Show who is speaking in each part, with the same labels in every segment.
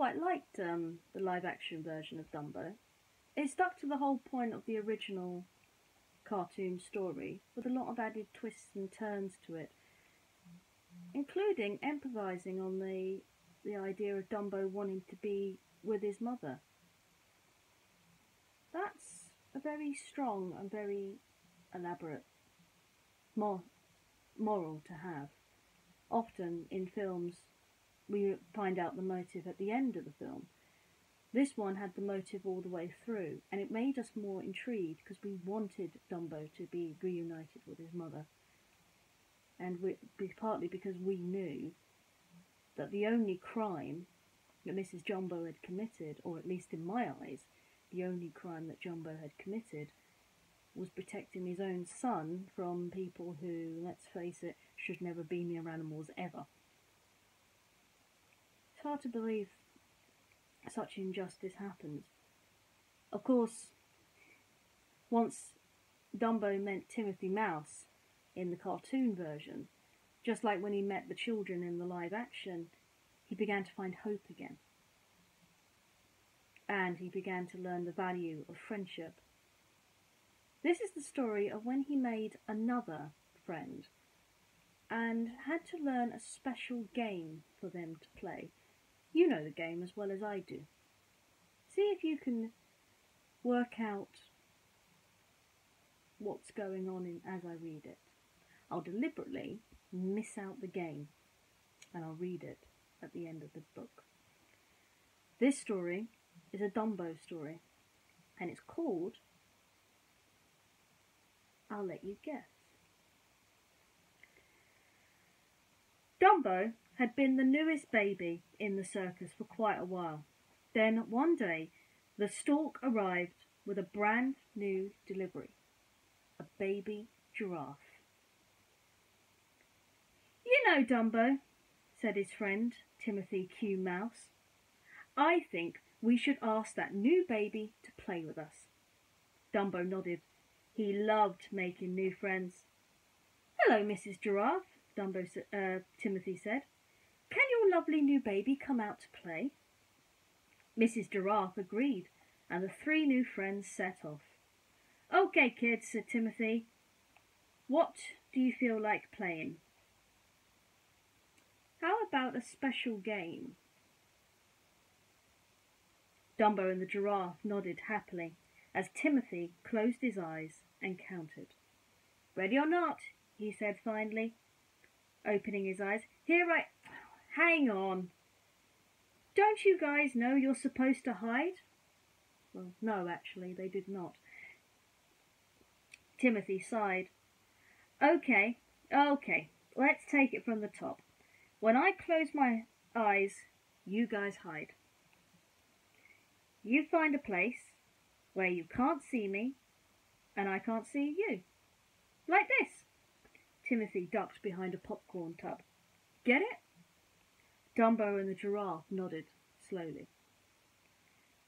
Speaker 1: quite liked the live-action version of Dumbo. It stuck to the whole point of the original cartoon story, with a lot of added twists and turns to it, including improvising on the idea of Dumbo wanting to be with his mother. That's a very strong and very elaborate moral to have. Often in films we find out the motive at the end of the film. This one had the motive all the way through, and it made us more intrigued because we wanted Dumbo to be reunited with his mother. And partly because we knew that the only crime that Mrs. Jumbo had committed, or at least in my eyes, the only crime that Jumbo had committed, was protecting his own son from people who, let's face it, should never be near animals ever. It's hard to believe such injustice happens. Of course, once Dumbo met Timothy Mouse in the cartoon version, just like when he met the children in the live action, he began to find hope again. And he began to learn the value of friendship. This is the story of when he made another friend and had to learn a special game for them to play. You know the game as well as I do. See if you can work out what's going on as I read it. I'll deliberately miss out the game and I'll read it at the end of the book. This story is a Dumbo story, and it's called, I'll let you guess. Dumbo had been the newest baby in the circus for quite a while. Then one day the stork arrived with a brand new delivery, a baby giraffe. "You know, Dumbo," said his friend Timothy Q. Mouse, "I think we should ask that new baby to play with us." Dumbo nodded. He loved making new friends. "Hello, Mrs. Giraffe," Timothy said. "Can your lovely new baby come out to play?" Mrs. Giraffe agreed, and the three new friends set off. "Okay, kids," said Timothy. "What do you feel like playing?" "How about a special game?" Dumbo and the giraffe nodded happily as Timothy closed his eyes and counted. "Ready or not," he said finally, opening his eyes. Hang on. Don't you guys know you're supposed to hide?" Well, no, actually, they did not. Timothy sighed. Okay, let's take it from the top. When I close my eyes, you guys hide. You find a place where you can't see me and I can't see you. Like this." Timothy ducked behind a popcorn tub. "Get it?" Dumbo and the giraffe nodded slowly.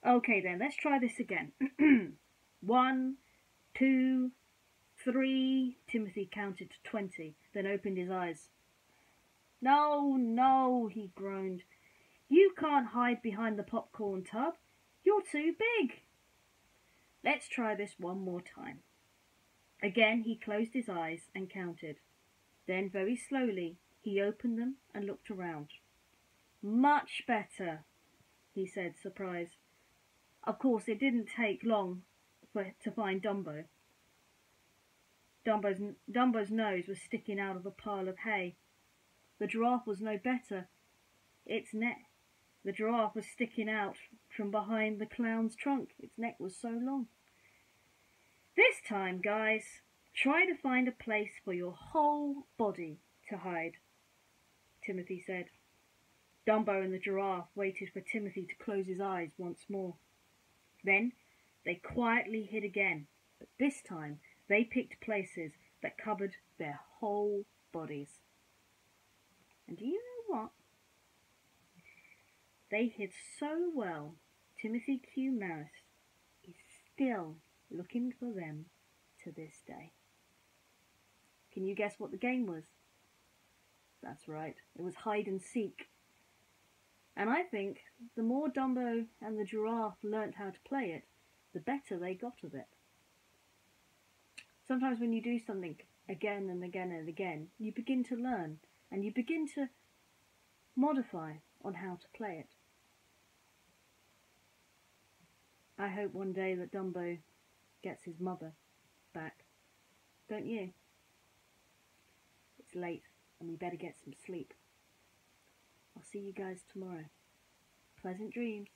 Speaker 1: "Okay then, let's try this again." 1, 2, 3. Timothy counted to 20, then opened his eyes. No, he groaned. "You can't hide behind the popcorn tub. You're too big." "Let's try this one more time." Again he closed his eyes and counted. Then very slowly he opened them and looked around. "Much better," he said, surprised. Of course, it didn't take long to find Dumbo. Dumbo's nose was sticking out of a pile of hay. The giraffe was no better. The giraffe was sticking out from behind the clown's trunk. Its neck was so long. "This time, guys, try to find a place for your whole body to hide," Timothy said. Dumbo and the giraffe waited for Timothy to close his eyes once more. Then they quietly hid again, but this time they picked places that covered their whole bodies. And do you know what? They hid so well, Timothy Q. Mouse is still looking for them to this day. Can you guess what the game was? That's right, it was hide and seek. And I think the more Dumbo and the giraffe learnt how to play it, the better they got at it. Sometimes when you do something again and again and again, you begin to learn and you begin to modify on how to play it. I hope one day that Dumbo gets his mother back. Don't you? It's late and we better get some sleep. I'll see you guys tomorrow. Pleasant dreams.